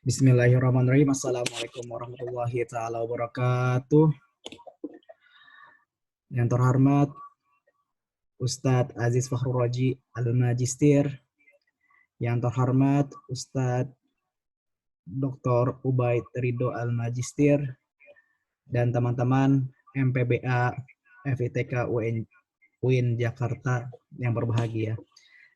Bismillahirrahmanirrahim. Assalamualaikum warahmatullahi taala wabarakatuh. Yang terhormat Ustadz Aziz Fakhrul Raji Al-Magistir, yang terhormat Ustadz Dr. Ubaid Ridho Al-Magistir, dan teman-teman MPBA FITK UIN Jakarta yang berbahagia.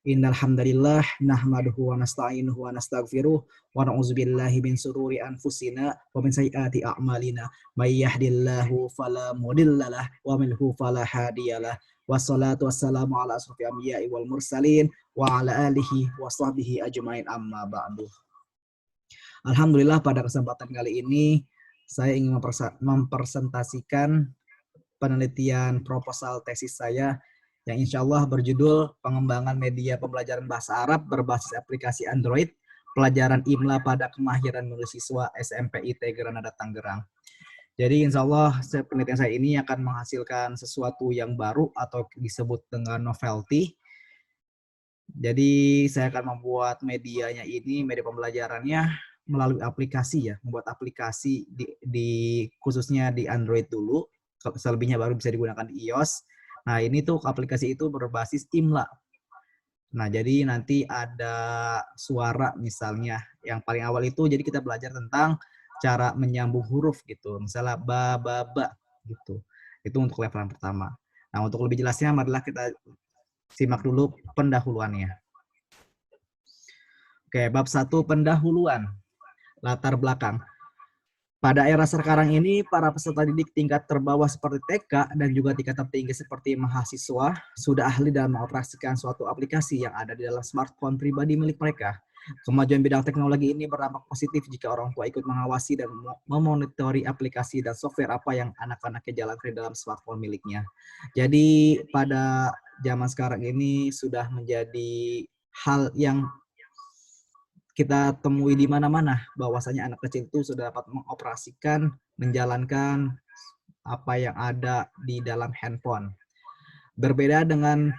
Innal hamdalillah nahmaduhu wa nasta'inuhu wa nastaghfiruh wa na'udzubillahi min sururi anfusina wa min sayyiati a'malina may yahdihillahu fala mudhillalah wa man yudhlil fala hadiyalah wassalatu wassalamu ala asrofil anbiya'i wal mursalin wa ala alihi wa sahbihi ajmain amma ba'du. Alhamdulillah, pada kesempatan kali ini saya ingin mempresentasikan penelitian proposal tesis saya yang insya Allah berjudul Pengembangan Media Pembelajaran Bahasa Arab berbasis aplikasi Android, pelajaran IMLA pada kemahiran menulis siswa SMPIT Granada Tangerang. Jadi insya Allah penelitian saya ini akan menghasilkan sesuatu yang baru atau disebut dengan novelty. Jadi saya akan membuat medianya ini, media pembelajarannya melalui aplikasi ya, membuat aplikasi khususnya di Android dulu, selebihnya baru bisa digunakan di iOS. Nah, ini tuh aplikasi itu berbasis IMLA. Nah, jadi nanti ada suara misalnya. Yang paling awal itu jadi kita belajar tentang cara menyambung huruf gitu. Misalnya ba, ba, ba gitu. Itu untuk level yang pertama. Nah, untuk lebih jelasnya marilah kita simak dulu pendahuluannya. Oke, bab 1 pendahuluan. Latar belakang. Pada era sekarang ini, para peserta didik tingkat terbawah seperti TK dan juga tingkat tertinggi seperti mahasiswa sudah ahli dalam mengoperasikan suatu aplikasi yang ada di dalam smartphone pribadi milik mereka. Kemajuan bidang teknologi ini berdampak positif jika orang tua ikut mengawasi dan memonitori aplikasi dan software apa yang anak-anaknya jalankan di dalam smartphone miliknya. Jadi pada zaman sekarang ini sudah menjadi hal yang kita temui di mana-mana, bahwasanya anak kecil itu sudah dapat mengoperasikan, menjalankan apa yang ada di dalam handphone. Berbeda dengan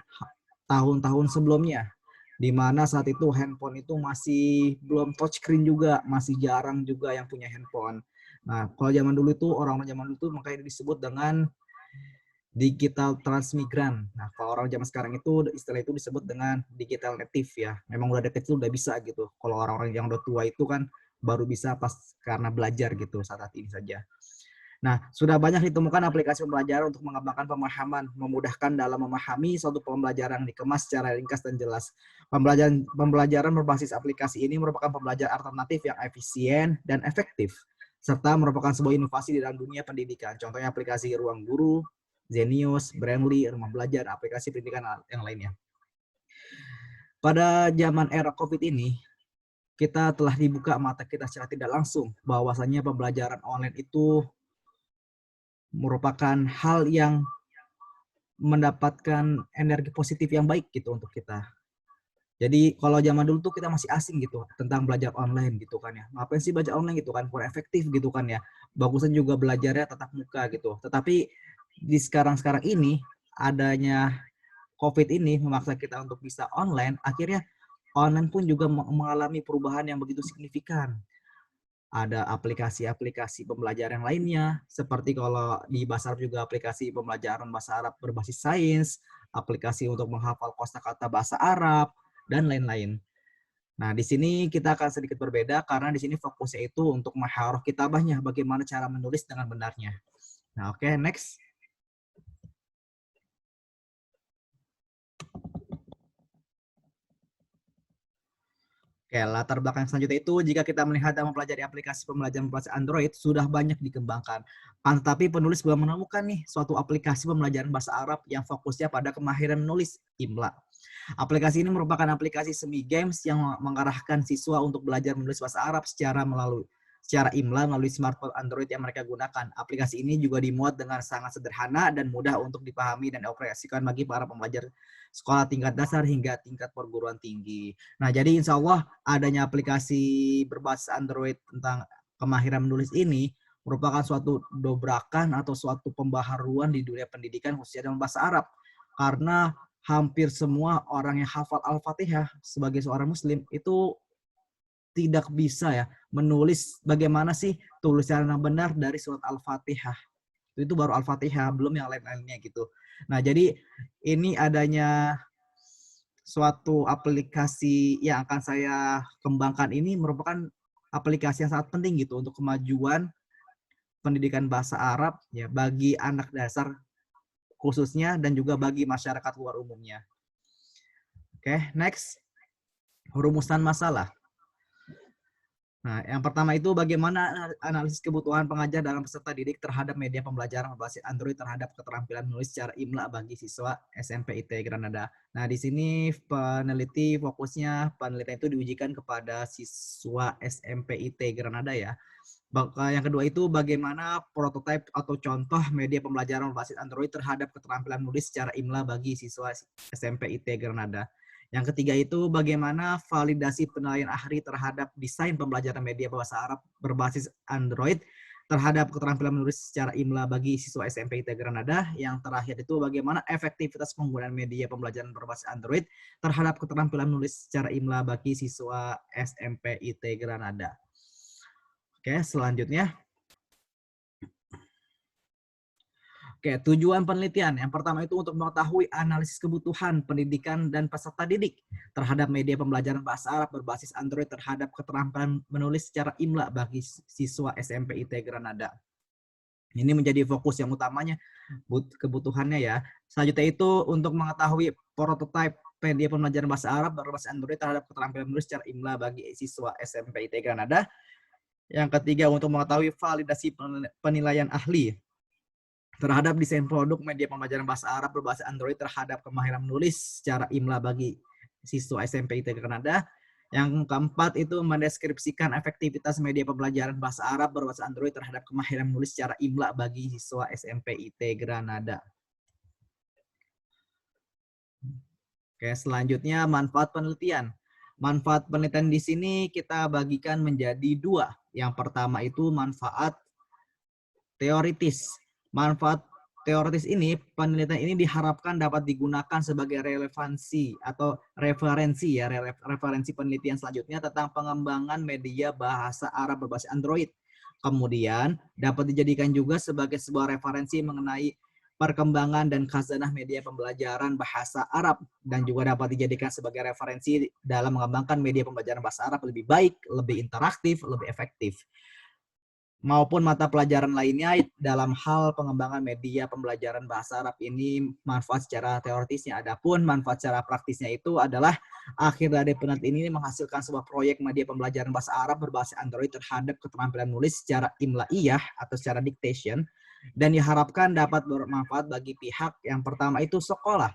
tahun-tahun sebelumnya, di mana saat itu handphone itu masih belum touchscreen juga, masih jarang juga yang punya handphone. Nah, kalau zaman dulu itu, orang-orang zaman dulu itu makanya disebut dengan digital transmigran. Nah, kalau orang zaman sekarang itu istilah itu disebut dengan digital native ya. Memang udah dari kecil udah bisa gitu. Kalau orang-orang yang udah tua itu kan baru bisa pas karena belajar gitu saat ini saja. Nah, sudah banyak ditemukan aplikasi pembelajaran untuk mengembangkan pemahaman, memudahkan dalam memahami suatu pembelajaran dikemas secara ringkas dan jelas. Pembelajaran berbasis aplikasi ini merupakan pembelajaran alternatif yang efisien dan efektif, serta merupakan sebuah inovasi di dalam dunia pendidikan. Contohnya aplikasi Ruang Guru, Zenius, Brandly, Rumah Belajar, aplikasi pendidikan yang lainnya. Pada zaman era COVID ini, kita telah dibuka mata kita secara tidak langsung bahwasanya pembelajaran online itu merupakan hal yang mendapatkan energi positif yang baik gitu untuk kita. Jadi kalau zaman dulu tuh kita masih asing gitu tentang belajar online gitu kan ya. Ngapain sih belajar online gitu kan, kurang efektif gitu kan ya. Bagusan juga belajarnya tatap muka gitu. Tetapi di sekarang ini adanya COVID ini memaksa kita untuk bisa online, akhirnya online pun juga mengalami perubahan yang begitu signifikan. Ada aplikasi-aplikasi pembelajaran yang lainnya, seperti kalau di bahasa Arab juga aplikasi pembelajaran bahasa Arab berbasis sains, aplikasi untuk menghafal kosakata bahasa Arab, dan lain-lain. Nah, di sini kita akan sedikit berbeda karena di sini fokusnya itu untuk maharah kitabahnya, bagaimana cara menulis dengan benarnya. Nah, oke, next. Oke, latar belakang selanjutnya itu jika kita melihat dan mempelajari aplikasi pembelajaran berbasis Android sudah banyak dikembangkan. Tetapi penulis belum menemukan nih suatu aplikasi pembelajaran bahasa Arab yang fokusnya pada kemahiran menulis IMLA. Aplikasi ini merupakan aplikasi semi games yang mengarahkan siswa untuk belajar menulis bahasa Arab secara IMLA melalui smartphone Android yang mereka gunakan. Aplikasi ini juga dimuat dengan sangat sederhana dan mudah untuk dipahami dan dioperasikan bagi para pembelajar sekolah tingkat dasar hingga tingkat perguruan tinggi. Nah, jadi insya Allah adanya aplikasi berbasis Android tentang kemahiran menulis ini merupakan suatu dobrakan atau suatu pembaharuan di dunia pendidikan khususnya dalam bahasa Arab. Karena hampir semua orang yang hafal Al-Fatihah sebagai seorang muslim itu tidak bisa ya menulis bagaimana sih tulisan yang benar dari surat Al-Fatihah. Itu baru Al-Fatihah, belum yang lain-lainnya gitu. Nah, jadi ini adanya suatu aplikasi yang akan saya kembangkan ini merupakan aplikasi yang sangat penting gitu untuk kemajuan pendidikan bahasa Arab ya bagi anak dasar khususnya dan juga bagi masyarakat luar umumnya. Oke, next. Rumusan masalah. Nah, yang pertama itu bagaimana analisis kebutuhan pengajar dalam peserta didik terhadap media pembelajaran berbasis Android terhadap keterampilan menulis secara IMLA bagi siswa SMP IT Granada. Nah, di sini penelitian itu diujikan kepada siswa SMP IT Granada ya. Yang kedua itu bagaimana prototipe atau contoh media pembelajaran berbasis Android terhadap keterampilan menulis secara IMLA bagi siswa SMP IT Granada. Yang ketiga itu bagaimana validasi penilaian ahli terhadap desain pembelajaran media bahasa Arab berbasis Android terhadap keterampilan menulis secara IMLA bagi siswa SMP IT Granada. Yang terakhir itu bagaimana efektivitas penggunaan media pembelajaran berbasis Android terhadap keterampilan menulis secara IMLA bagi siswa SMP IT Granada. Oke, selanjutnya. Oke, tujuan penelitian. Yang pertama itu untuk mengetahui analisis kebutuhan pendidikan dan peserta didik terhadap media pembelajaran bahasa Arab berbasis Android terhadap keterampilan menulis secara IMLA bagi siswa SMP IT Granada. Ini menjadi fokus yang utamanya kebutuhannya ya. Selanjutnya itu untuk mengetahui prototipe media pembelajaran bahasa Arab berbasis Android terhadap keterampilan menulis secara IMLA bagi siswa SMP IT Granada. Yang ketiga untuk mengetahui validasi penilaian ahli terhadap desain produk media pembelajaran bahasa Arab berbasis Android terhadap kemahiran menulis secara IMLA bagi siswa SMP IT Granada. Yang keempat itu mendeskripsikan efektivitas media pembelajaran bahasa Arab berbasis Android terhadap kemahiran menulis secara IMLA bagi siswa SMP IT Granada. Oke, selanjutnya manfaat penelitian. Manfaat penelitian di sini kita bagikan menjadi dua. Yang pertama itu manfaat teoritis. Manfaat teoritis ini, penelitian ini diharapkan dapat digunakan sebagai relevansi atau referensi ya, referensi penelitian selanjutnya tentang pengembangan media bahasa Arab berbasis Android. Kemudian dapat dijadikan juga sebagai sebuah referensi mengenai perkembangan dan khazanah media pembelajaran bahasa Arab dan juga dapat dijadikan sebagai referensi dalam mengembangkan media pembelajaran bahasa Arab lebih baik, lebih interaktif, lebih efektif maupun mata pelajaran lainnya dalam hal pengembangan media pembelajaran bahasa Arab ini manfaat secara teoritisnya. Adapun manfaat secara praktisnya itu adalah akhir dari penelitian ini menghasilkan sebuah proyek media pembelajaran bahasa Arab berbasis Android terhadap keterampilan menulis secara imla'iyah atau secara dictation dan diharapkan dapat bermanfaat bagi pihak yang pertama itu sekolah.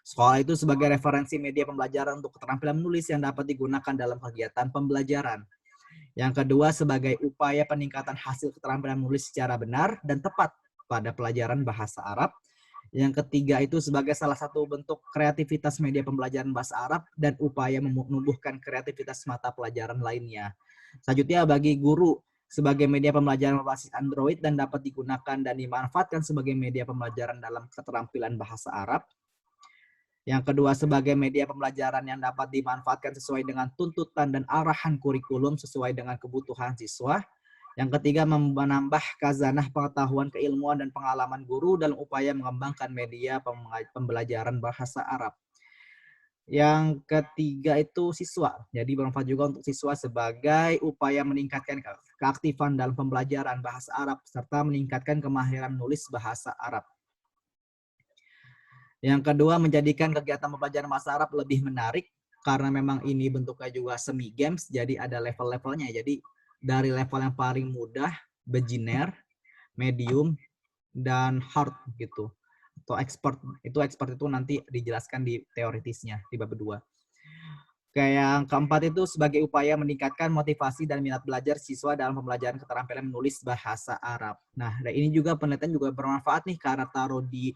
Sekolah itu sebagai referensi media pembelajaran untuk keterampilan menulis yang dapat digunakan dalam kegiatan pembelajaran. Yang kedua, sebagai upaya peningkatan hasil keterampilan menulis secara benar dan tepat pada pelajaran bahasa Arab. Yang ketiga itu sebagai salah satu bentuk kreativitas media pembelajaran bahasa Arab dan upaya menumbuhkan kreativitas mata pelajaran lainnya. Selanjutnya bagi guru sebagai media pembelajaran berbasis Android dan dapat digunakan dan dimanfaatkan sebagai media pembelajaran dalam keterampilan bahasa Arab. Yang kedua, sebagai media pembelajaran yang dapat dimanfaatkan sesuai dengan tuntutan dan arahan kurikulum sesuai dengan kebutuhan siswa. Yang ketiga, menambah khazanah pengetahuan, keilmuan, dan pengalaman guru dalam upaya mengembangkan media pembelajaran bahasa Arab. Yang ketiga itu siswa. Jadi bermanfaat juga untuk siswa sebagai upaya meningkatkan keaktifan dalam pembelajaran bahasa Arab serta meningkatkan kemahiran menulis bahasa Arab. Yang kedua, menjadikan kegiatan pembelajaran bahasa Arab lebih menarik karena memang ini bentuknya juga semi games, jadi ada level-levelnya. Jadi dari level yang paling mudah, beginner, medium, dan hard gitu. Atau expert itu nanti dijelaskan di teoritisnya di bab 2. Kayak yang keempat itu sebagai upaya meningkatkan motivasi dan minat belajar siswa dalam pembelajaran keterampilan menulis bahasa Arab. Nah, dan ini juga penelitian juga bermanfaat nih karena taruh di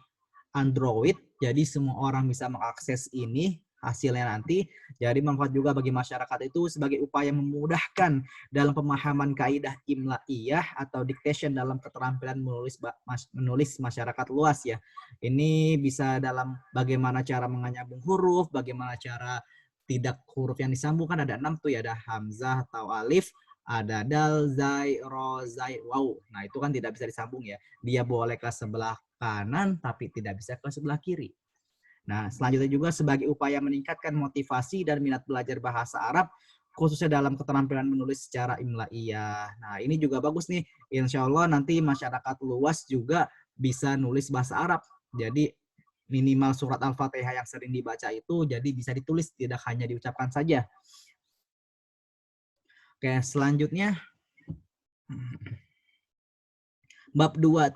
Android, jadi semua orang bisa mengakses ini hasilnya nanti. Jadi manfaat juga bagi masyarakat itu sebagai upaya memudahkan dalam pemahaman kaidah imla'iyah atau dictation dalam keterampilan menulis masyarakat luas ya. Ini bisa dalam bagaimana cara menganyambung huruf, bagaimana cara tidak huruf yang disambung kan ada 6 tuh ya, ada hamzah atau alif, ada dal, zai, ro, zai, waw. Nah, itu kan tidak bisa disambung ya. Dia boleh ke sebelah kanan tapi tidak bisa ke sebelah kiri. Nah, selanjutnya juga sebagai upaya meningkatkan motivasi dan minat belajar bahasa Arab, khususnya dalam keterampilan menulis secara imla'iyah. Nah, ini juga bagus nih. Insya Allah nanti masyarakat luas juga bisa nulis bahasa Arab. Jadi minimal surat Al-Fatihah yang sering dibaca itu jadi bisa ditulis, tidak hanya diucapkan saja. Oke, selanjutnya bab 2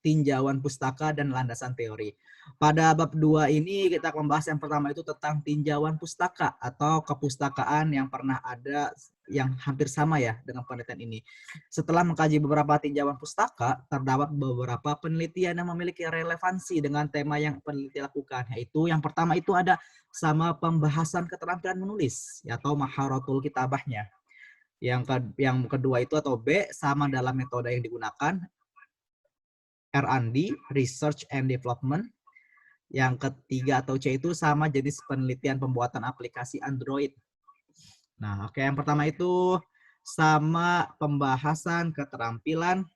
tinjauan pustaka dan landasan teori. Pada bab 2 ini kita membahas yang pertama itu tentang tinjauan pustaka atau kepustakaan yang pernah ada yang hampir sama ya dengan penelitian ini. Setelah mengkaji beberapa tinjauan pustaka, terdapat beberapa penelitian yang memiliki relevansi dengan tema yang peneliti lakukan, yaitu yang pertama itu ada sama pembahasan keterampilan menulis atau maharatul kitabahnya. Yang kedua itu atau B sama dalam metode yang digunakan, R&D, Research and Development. Yang ketiga atau C itu sama jenis penelitian pembuatan aplikasi Android. Nah, oke, yang pertama itu sama pembahasan keterampilan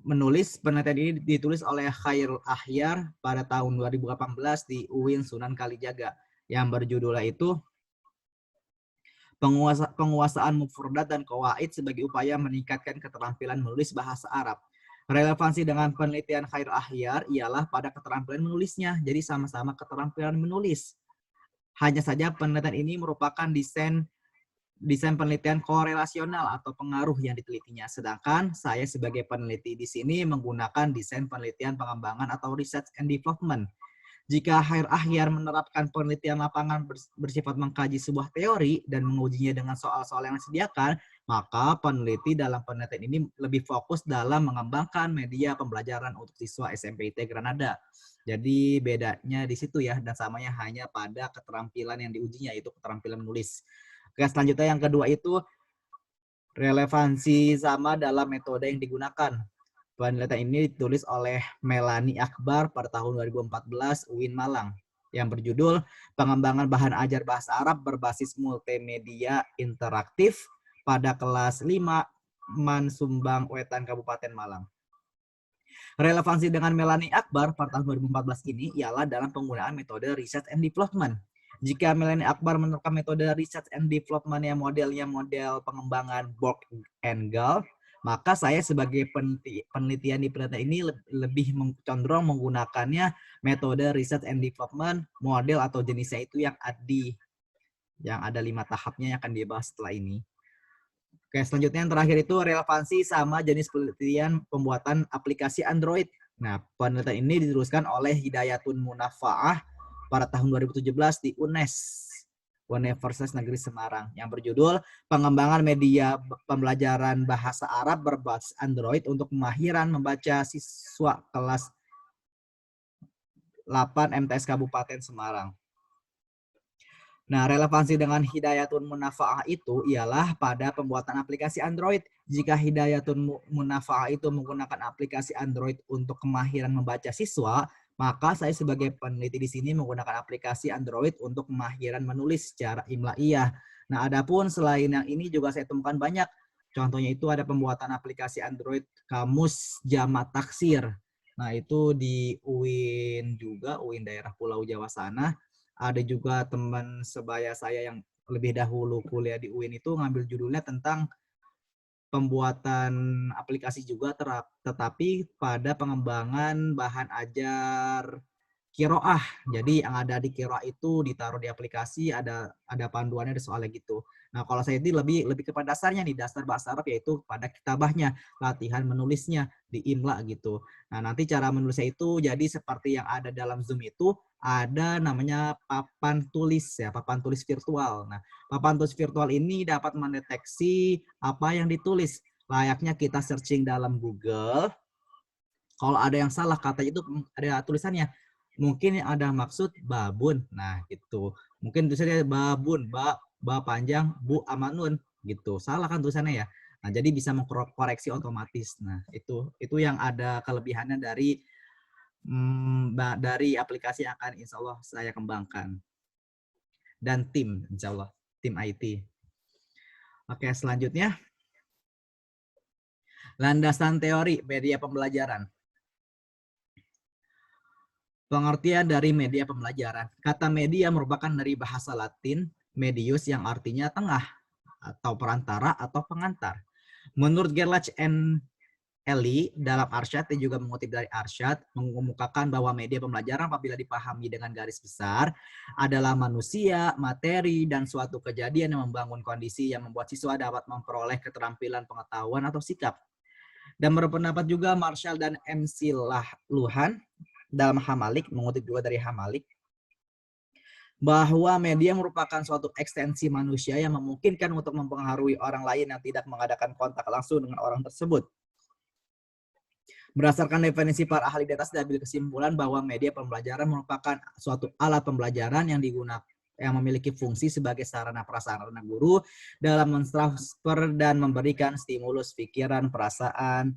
menulis. Penelitian ini ditulis oleh Khairul Ahyar pada tahun 2018 di UIN Sunan Kalijaga yang berjudulnya itu penguasaan mufradat dan qawaid sebagai upaya meningkatkan keterampilan menulis bahasa Arab. Relevansi dengan penelitian Khairul Ahyar ialah pada keterampilan menulisnya. Jadi sama-sama keterampilan menulis. Hanya saja penelitian ini merupakan desain penelitian korelasional atau pengaruh yang ditelitinya. Sedangkan saya sebagai peneliti di sini menggunakan desain penelitian pengembangan atau research and development. Jika Khairul Ahyar menerapkan penelitian lapangan bersifat mengkaji sebuah teori dan mengujinya dengan soal-soal yang disediakan, maka peneliti dalam penelitian ini lebih fokus dalam mengembangkan media pembelajaran untuk siswa SMPIT Granada. Jadi bedanya di situ ya, dan samanya hanya pada keterampilan yang diujinya, yaitu keterampilan menulis. Oke, selanjutnya yang kedua itu relevansi sama dalam metode yang digunakan. Penelitian ini ditulis oleh Melanie Akbar pada tahun 2014 UIN Malang yang berjudul Pengembangan Bahan Ajar Bahasa Arab Berbasis Multimedia Interaktif pada kelas 5 Mansumbang Wetan Kabupaten Malang. Relevansi dengan Melanie Akbar pada tahun 2014 ini ialah dalam penggunaan metode Research and Development. Jika Melanie Akbar menerapkan metode Research and Development yang modelnya model pengembangan Borg and Gall, maka saya sebagai penelitian di penelitian ini lebih condong menggunakannya metode Research and Development model atau jenisnya itu yang ADDI, yang ada 5 tahapnya yang akan dibahas setelah ini. Oke, selanjutnya yang terakhir itu relevansi sama jenis penelitian pembuatan aplikasi Android. Nah, penelitian ini diteruskan oleh Hidayatun Munafa'ah pada tahun 2017 di UNES, Universitas Negeri Semarang, yang berjudul Pengembangan Media Pembelajaran Bahasa Arab Berbasis Android untuk Kemahiran Membaca Siswa Kelas 8 MTS Kabupaten Semarang. Nah, relevansi dengan Hidayatun Munafa'ah itu ialah pada pembuatan aplikasi Android. Jika Hidayatun Munafa'ah itu menggunakan aplikasi Android untuk kemahiran membaca siswa, maka saya sebagai peneliti di sini menggunakan aplikasi Android untuk kemahiran menulis secara imla'iyah. Nah, adapun selain yang ini juga saya temukan banyak. Contohnya itu ada pembuatan aplikasi Android Kamus Jamak Taksir. Nah, itu di UIN juga, UIN daerah Pulau Jawa sana. Ada juga teman sebaya saya yang lebih dahulu kuliah di UIN itu ngambil judulnya tentang pembuatan aplikasi juga, tetapi pada pengembangan bahan ajar Qiraah. Jadi yang ada di Qiraah itu ditaruh di aplikasi, ada panduannya, ada soalnya gitu. Nah, kalau saya ini lebih kepada dasarnya nih, dasar bahasa Arab, yaitu pada kitabahnya, latihan menulisnya di imla gitu. Nah, nanti cara menulisnya itu jadi seperti yang ada dalam Zoom itu, ada namanya papan tulis ya, papan tulis virtual. Nah, papan tulis virtual ini dapat mendeteksi apa yang ditulis. Layaknya kita searching dalam Google, kalau ada yang salah katanya itu ada tulisannya, mungkin ada maksud babun. Nah, gitu. Mungkin tulisannya babun, ba panjang, bu amanun gitu. Salah kan tulisannya ya. Nah, jadi bisa mengkoreksi otomatis. Nah, itu yang ada kelebihannya dari dari aplikasi yang akan insya Allah saya kembangkan. Dan tim, insya Allah, tim IT. Oke, selanjutnya. Landasan teori media pembelajaran. Pengertian dari media pembelajaran. Kata media merupakan dari bahasa Latin, medius yang artinya tengah, atau perantara, atau pengantar. Menurut Gerlach and Eli dalam Arsyad dan juga mengutip dari Arsyad mengemukakan bahwa media pembelajaran apabila dipahami dengan garis besar adalah manusia, materi, dan suatu kejadian yang membangun kondisi yang membuat siswa dapat memperoleh keterampilan pengetahuan atau sikap. Dan berpendapat juga Marshall dan MC Luhan dalam Hamalik, mengutip juga dari Hamalik, bahwa media merupakan suatu ekstensi manusia yang memungkinkan untuk mempengaruhi orang lain yang tidak mengadakan kontak langsung dengan orang tersebut. Berdasarkan definisi para ahli di atas diambil kesimpulan bahwa media pembelajaran merupakan suatu alat pembelajaran yang digunakan yang memiliki fungsi sebagai sarana prasarana guru dalam mentransfer dan memberikan stimulus pikiran, perasaan,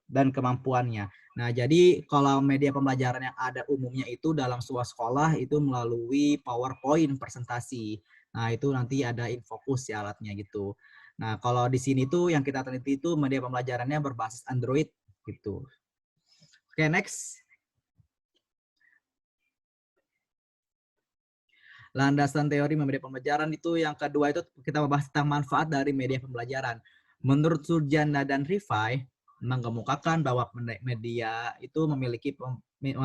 dan kemampuannya. Nah, jadi kalau media pembelajaran yang ada umumnya itu dalam sebuah sekolah itu melalui PowerPoint presentasi. Nah, itu nanti ada infokus ya alatnya gitu. Nah, kalau di sini tuh yang kita teliti itu media pembelajarannya berbasis Android gitu. Oke, next. Landasan teori media pembelajaran itu yang kedua itu kita membahas tentang manfaat dari media pembelajaran. Menurut Surjana dan Rifai mengemukakan bahwa media itu memiliki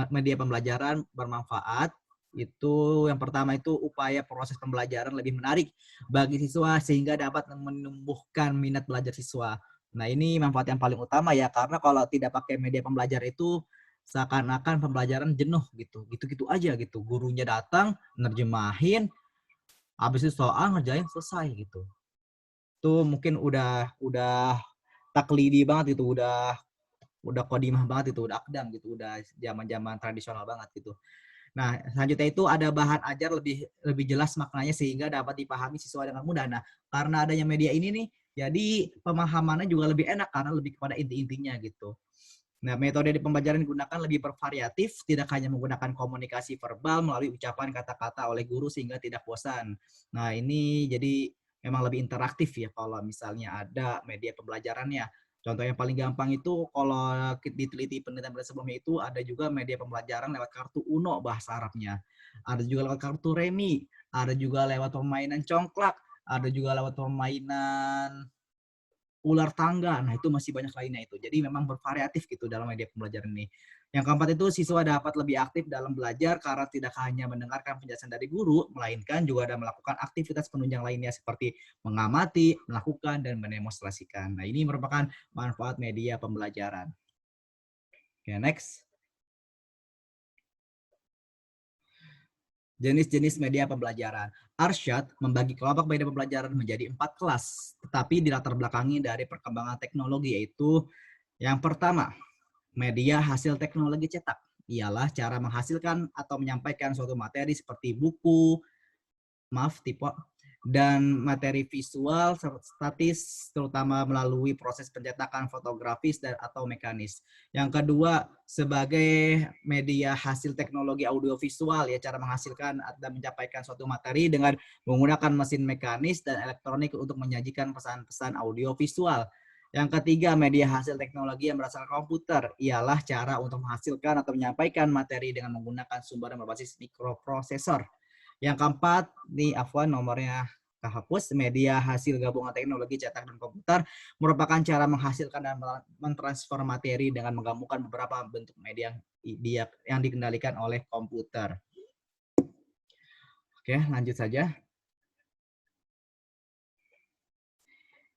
media pembelajaran bermanfaat. Itu yang pertama itu upaya proses pembelajaran lebih menarik bagi siswa sehingga dapat menumbuhkan minat belajar siswa. Nah, ini manfaat yang paling utama ya, karena kalau tidak pakai media pembelajaran itu seakan-akan pembelajaran jenuh gitu. Gitu-gitu aja gitu. Gurunya datang, nerjemahin, habis itu soal ngerjain selesai gitu. Itu mungkin udah taklidi banget gitu, udah kodimah banget itu, udah akdam gitu, udah zaman-zaman tradisional banget gitu. Nah, selanjutnya itu ada bahan ajar lebih jelas maknanya sehingga dapat dipahami siswa dengan mudah. Nah, karena adanya media ini nih, jadi pemahamannya juga lebih enak karena lebih kepada inti-intinya gitu. Nah, metode di pembelajaran digunakan lebih bervariatif, tidak hanya menggunakan komunikasi verbal melalui ucapan kata-kata oleh guru sehingga tidak bosan. Nah, ini jadi memang lebih interaktif ya kalau misalnya ada media pembelajarannya. Contoh yang paling gampang itu kalau diteliti penelitian sebelumnya itu ada juga media pembelajaran lewat kartu Uno bahasa Arabnya. Ada juga lewat kartu Remi, ada juga lewat permainan congklak, ada juga lewat permainan ular tangga. Nah, itu masih banyak lainnya itu. Jadi memang bervariatif gitu dalam media pembelajaran ini. Yang keempat itu siswa dapat lebih aktif dalam belajar karena tidak hanya mendengarkan penjelasan dari guru, melainkan juga ada melakukan aktivitas penunjang lainnya seperti mengamati, melakukan, dan mendemonstrasikan. Nah, ini merupakan manfaat media pembelajaran. Oke, next. Jenis-jenis media pembelajaran. Arsyad membagi kelompok media pembelajaran menjadi 4 kelas, tetapi dilatar belakangi dari perkembangan teknologi, yaitu yang pertama, media hasil teknologi cetak. Ialah cara menghasilkan atau menyampaikan suatu materi seperti buku, dan materi visual statis terutama melalui proses pencetakan fotografis dan atau mekanis. Yang kedua, sebagai media hasil teknologi audiovisual ya, cara menghasilkan dan menyampaikan suatu materi dengan menggunakan mesin mekanis dan elektronik untuk menyajikan pesan-pesan audiovisual. Yang ketiga, media hasil teknologi yang berasal komputer ialah cara untuk menghasilkan atau menyampaikan materi dengan menggunakan sumber yang berbasis mikroprosesor. Yang keempat, nih Afwan nomornya kehapus, media hasil gabungan teknologi cetak dan komputer merupakan cara menghasilkan dan mentransfer materi dengan menggabungkan beberapa bentuk media yang dikendalikan oleh komputer. Oke, lanjut saja.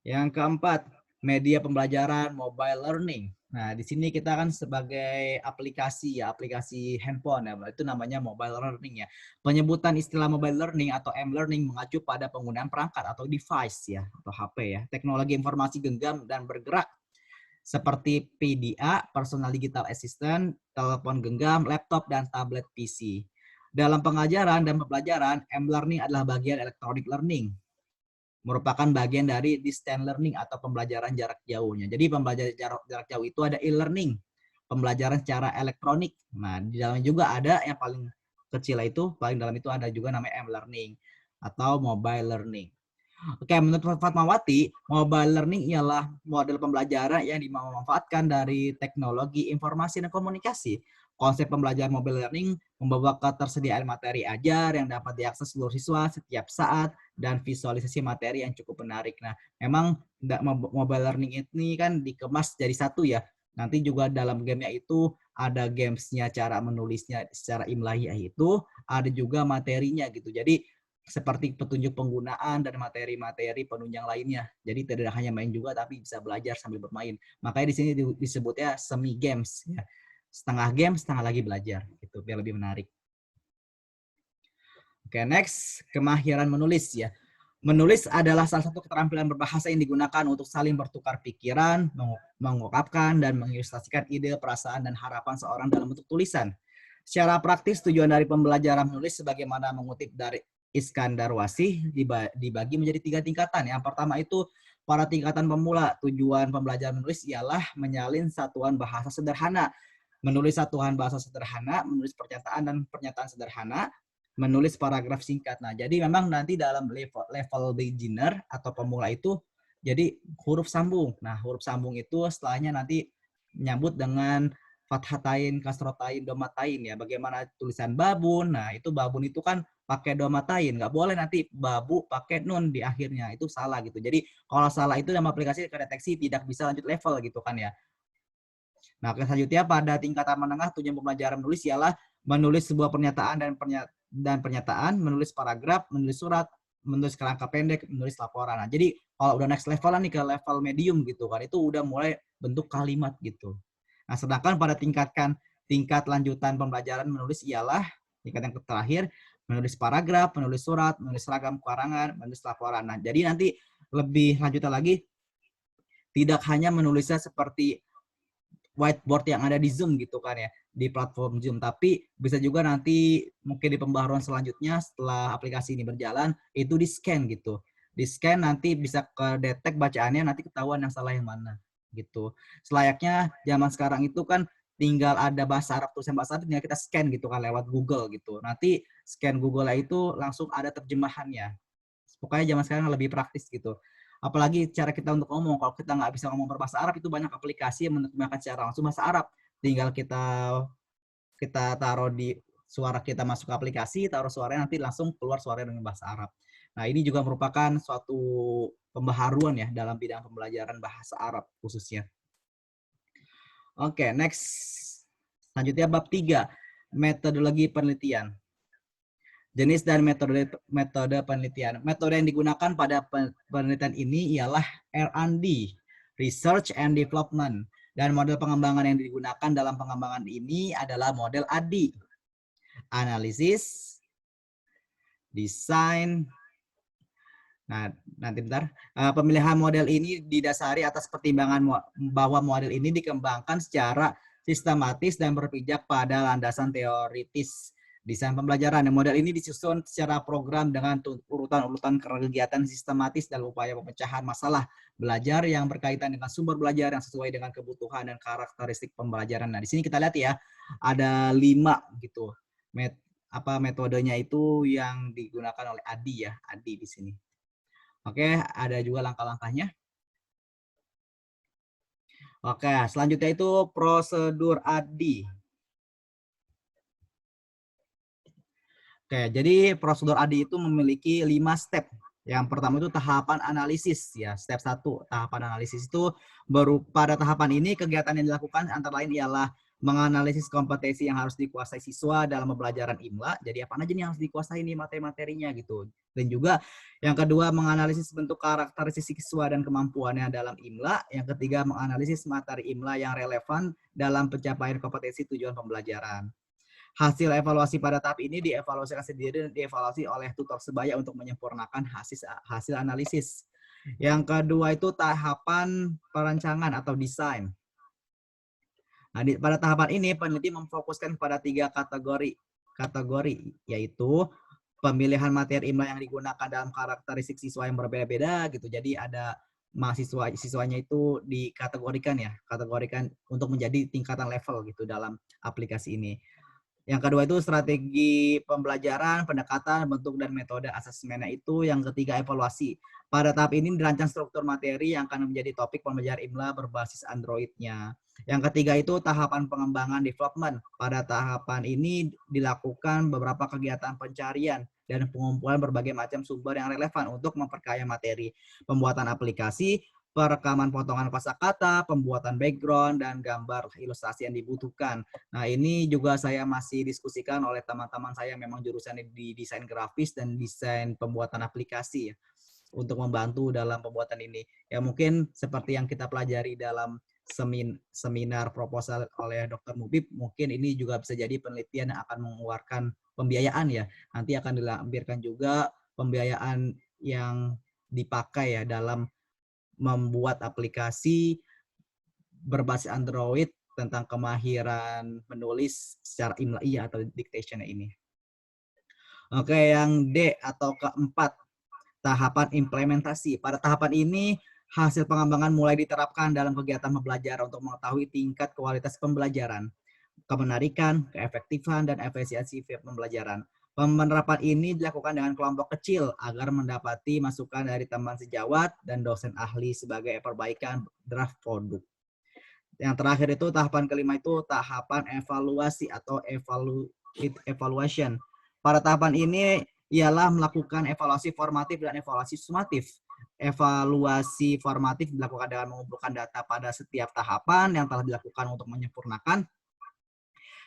Yang keempat, media pembelajaran mobile learning. Nah, di sini kita kan sebagai aplikasi ya, aplikasi handphone ya, itu namanya mobile learning ya. Penyebutan istilah mobile learning atau m-learning mengacu pada penggunaan perangkat atau device ya, atau HP ya, teknologi informasi genggam dan bergerak seperti PDA, personal digital assistant, telepon genggam, laptop, dan tablet PC. Dalam pengajaran dan pembelajaran, m-learning adalah bagian electronic learning, merupakan bagian dari distance learning atau pembelajaran jarak jauhnya. Jadi pembelajaran jarak jauh itu ada e-learning, pembelajaran secara elektronik. Nah, di dalamnya juga ada yang paling kecil itu, paling dalam itu ada juga namanya M-Learning atau Mobile Learning. Oke, menurut Fatmawati, mobile learning ialah model pembelajaran yang dimanfaatkan dari teknologi informasi dan komunikasi. Konsep pembelajaran mobile learning membawa ketersediaan materi ajar yang dapat diakses seluruh siswa setiap saat dan visualisasi materi yang cukup menarik. Nah, memang mobile learning ini kan dikemas jadi satu ya. Nanti juga dalam gamenya itu ada gamesnya, cara menulisnya secara imlaiah itu, ada juga materinya gitu. Jadi seperti petunjuk penggunaan dan materi-materi penunjang lainnya. Jadi tidak hanya main juga, tapi bisa belajar sambil bermain. Makanya di sini disebutnya semi games. Ya. Setengah game, setengah lagi belajar. Itu biar lebih menarik. Oke, next, kemahiran menulis ya. Menulis adalah salah satu keterampilan berbahasa yang digunakan untuk saling bertukar pikiran, mengungkapkan, dan mengilustrasikan ide, perasaan, dan harapan seorang dalam bentuk tulisan. Secara praktis, tujuan dari pembelajaran menulis sebagaimana mengutip dari Iskandar Wasih dibagi menjadi 3 tingkatan. Yang pertama itu pada tingkatan pemula, tujuan pembelajaran menulis ialah menyalin satuan bahasa sederhana. Menulis satuan bahasa sederhana, menulis pernyataan dan pernyataan sederhana, menulis paragraf singkat. Nah, jadi memang nanti dalam level beginner atau pemula itu jadi huruf sambung. Nah, huruf sambung itu setelahnya nanti menyambut dengan fathatain, kasrotain, domatain ya. Bagaimana tulisan babun? Nah, itu babun itu kan pakai domatain. Nggak boleh nanti babu pakai nun di akhirnya. Itu salah gitu. Jadi kalau salah itu dalam aplikasi kedeteksi tidak bisa lanjut level gitu kan ya. Nah, selanjutnya pada tingkatan menengah tujuan pembelajaran menulis ialah menulis sebuah pernyataan dan pernyataan, menulis paragraf, menulis surat, menulis kerangka pendek, menulis laporan. Nah, jadi kalau udah next level nih ke level medium gitu kan, itu udah mulai bentuk kalimat gitu. Nah, sedangkan pada tingkat lanjutan pembelajaran menulis ialah tingkat yang terakhir menulis paragraf, menulis surat, menulis seragam karangan, menulis laporan. Nah, jadi nanti lebih lanjutan lagi tidak hanya menulisnya seperti whiteboard yang ada di Zoom gitu kan ya, di platform Zoom, tapi bisa juga nanti mungkin di pembaharuan selanjutnya setelah aplikasi ini berjalan itu di scan gitu, di scan nanti bisa kedetek bacaannya, nanti ketahuan yang salah yang mana gitu. Selayaknya zaman sekarang itu kan tinggal ada bahasa Arab, tulisan bahasa Arab tinggal kita scan gitu kan lewat Google gitu, nanti scan Google itu langsung ada terjemahannya. Pokoknya zaman sekarang lebih praktis gitu. Apalagi cara kita untuk ngomong, kalau kita nggak bisa ngomong berbahasa Arab, itu banyak aplikasi yang menerjemahkan secara langsung bahasa Arab. Tinggal kita taruh di suara, kita masuk ke aplikasi, taruh suaranya, nanti langsung keluar suaranya dengan bahasa Arab. Nah, ini juga merupakan suatu pembaharuan ya dalam bidang pembelajaran bahasa Arab khususnya. Oke, next. Selanjutnya bab 3, metodologi penelitian. Jenis dan metode penelitian. Metode yang digunakan pada penelitian ini ialah R&D, Research and Development. Dan model pengembangan yang digunakan dalam pengembangan ini adalah model ADI. Analisis, desain. Nah, nanti bentar. Pemilihan model ini didasari atas pertimbangan bahwa model ini dikembangkan secara sistematis dan berpijak pada landasan teoritis desain pembelajaran. Model ini disusun secara program dengan urutan-urutan kegiatan sistematis dan upaya pemecahan masalah belajar yang berkaitan dengan sumber belajar yang sesuai dengan kebutuhan dan karakteristik pembelajaran. Nah, di sini kita lihat ya, ada 5 gitu. Metodenya itu yang digunakan oleh ADI ya, ADI di sini. Oke, ada juga langkah-langkahnya. Oke, selanjutnya itu prosedur ADI. Oke, jadi prosedur ADI itu memiliki 5 step. Yang pertama itu tahapan analisis ya, step 1. Tahapan analisis itu pada tahapan ini kegiatan yang dilakukan antara lain ialah menganalisis kompetensi yang harus dikuasai siswa dalam pembelajaran IMLA. Jadi apa aja nih yang harus dikuasai nih materi-materinya gitu. Dan juga yang kedua menganalisis bentuk karakteristik siswa dan kemampuannya dalam IMLA. Yang ketiga menganalisis materi IMLA yang relevan dalam pencapaian kompetensi tujuan pembelajaran. Hasil evaluasi pada tahap ini dievaluasikan sendiri dan dievaluasi oleh tutor sebaya untuk menyempurnakan hasil analisis. Yang kedua itu tahapan perancangan atau desain. Nah, pada tahapan ini peneliti memfokuskan pada 3 kategori, yaitu pemilihan materi IMLA yang digunakan dalam karakteristik siswa yang berbeda-beda gitu. Jadi ada siswanya itu kategorikan untuk menjadi tingkatan level gitu dalam aplikasi ini. Yang kedua itu strategi pembelajaran, pendekatan, bentuk, dan metode asesmennya itu. Yang ketiga evaluasi. Pada tahap ini dirancang struktur materi yang akan menjadi topik pembelajaran IMLA berbasis Android-nya. Yang ketiga itu tahapan pengembangan development. Pada tahapan ini dilakukan beberapa kegiatan pencarian dan pengumpulan berbagai macam sumber yang relevan untuk memperkaya materi. Pembuatan aplikasi, perekaman potongan kosakata, pembuatan background, dan gambar ilustrasi yang dibutuhkan. Nah, ini juga saya masih diskusikan oleh teman-teman saya yang memang jurusan di desain grafis dan desain pembuatan aplikasi ya, untuk membantu dalam pembuatan ini. Ya mungkin seperti yang kita pelajari dalam seminar proposal oleh Dr. Mubib, mungkin ini juga bisa jadi penelitian yang akan mengeluarkan pembiayaan ya. Nanti akan dilampirkan juga pembiayaan yang dipakai ya dalam membuat aplikasi berbasis Android tentang kemahiran menulis secara imla'iyah atau dictation ini. Oke, yang D atau keempat, tahapan implementasi. Pada tahapan ini, hasil pengembangan mulai diterapkan dalam kegiatan pembelajaran untuk mengetahui tingkat kualitas pembelajaran, kemenarikan, keefektifan, dan efisiensi pembelajaran. Penerapan ini dilakukan dengan kelompok kecil agar mendapati masukan dari teman sejawat dan dosen ahli sebagai perbaikan draft produk. Yang terakhir itu tahapan kelima itu tahapan evaluasi atau evaluation. Pada tahapan ini ialah melakukan evaluasi formatif dan evaluasi sumatif. Evaluasi formatif dilakukan dengan mengumpulkan data pada setiap tahapan yang telah dilakukan untuk menyempurnakan,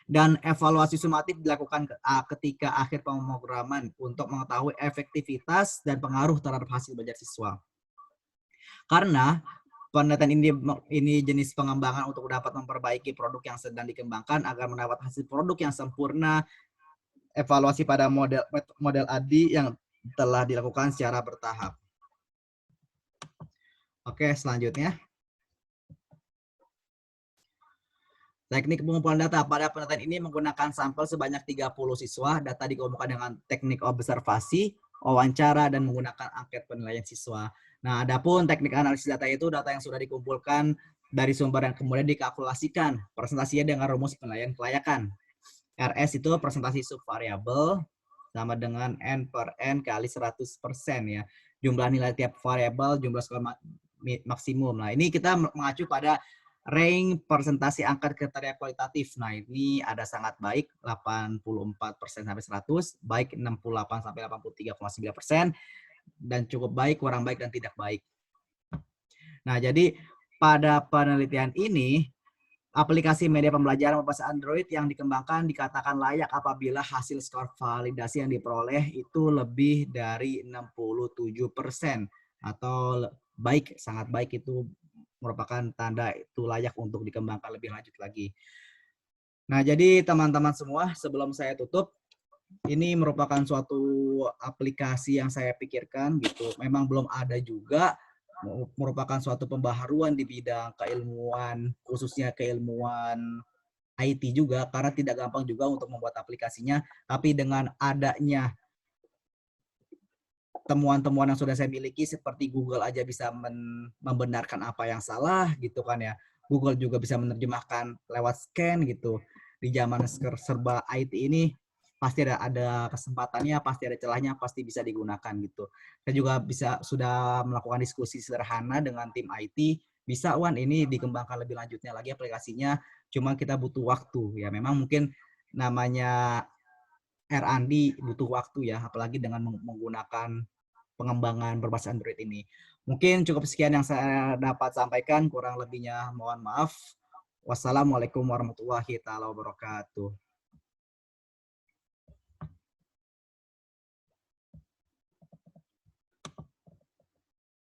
dan evaluasi sumatif dilakukan ketika akhir pemrograman untuk mengetahui efektivitas dan pengaruh terhadap hasil belajar siswa. Karena penelitian ini jenis pengembangan untuk dapat memperbaiki produk yang sedang dikembangkan agar mendapat hasil produk yang sempurna. Evaluasi pada model ADI yang telah dilakukan secara bertahap. Oke, selanjutnya. Teknik pengumpulan data. Pada penelitian ini menggunakan sampel sebanyak 30 siswa. Data dikumpulkan dengan teknik observasi, wawancara, dan menggunakan angket penilaian siswa. Nah, adapun teknik analisis data itu data yang sudah dikumpulkan dari sumber yang kemudian dikalkulasikan. Presentasinya dengan rumus penilaian kelayakan. RS itu presentasi subvariabel sama dengan N per N kali 100% ya. Jumlah nilai tiap variabel, jumlah skor maksimum. Nah, ini kita mengacu pada range presentasi angka kriteria kualitatif. Nah, ini ada sangat baik 84% sampai 100, baik 68 sampai 83,9%, dan cukup baik, kurang baik, dan tidak baik. Nah, jadi pada penelitian ini, aplikasi media pembelajaran berbasis Android yang dikembangkan dikatakan layak apabila hasil skor validasi yang diperoleh itu lebih dari 67% atau baik, sangat baik, itu merupakan tanda itu layak untuk dikembangkan lebih lanjut lagi. Nah, jadi teman-teman semua, sebelum saya tutup, ini merupakan suatu aplikasi yang saya pikirkan gitu. Memang belum ada juga, merupakan suatu pembaharuan di bidang keilmuan, khususnya keilmuan IT juga, karena tidak gampang juga untuk membuat aplikasinya. Tapi dengan adanya temuan-temuan yang sudah saya miliki, seperti Google aja bisa membenarkan apa yang salah gitu kan ya. Google juga bisa menerjemahkan lewat scan gitu. Di zaman serba IT ini pasti ada kesempatannya, pasti ada celahnya, pasti bisa digunakan gitu. Saya juga sudah melakukan diskusi sederhana dengan tim IT, bisa Wan ini dikembangkan lebih lanjutnya lagi aplikasinya, cuma kita butuh waktu ya. Memang mungkin namanya R&D butuh waktu ya, apalagi dengan menggunakan pengembangan berbasis Android ini. Mungkin cukup sekian yang saya dapat sampaikan, kurang lebihnya mohon maaf. Wassalamualaikum warahmatullahi wabarakatuh.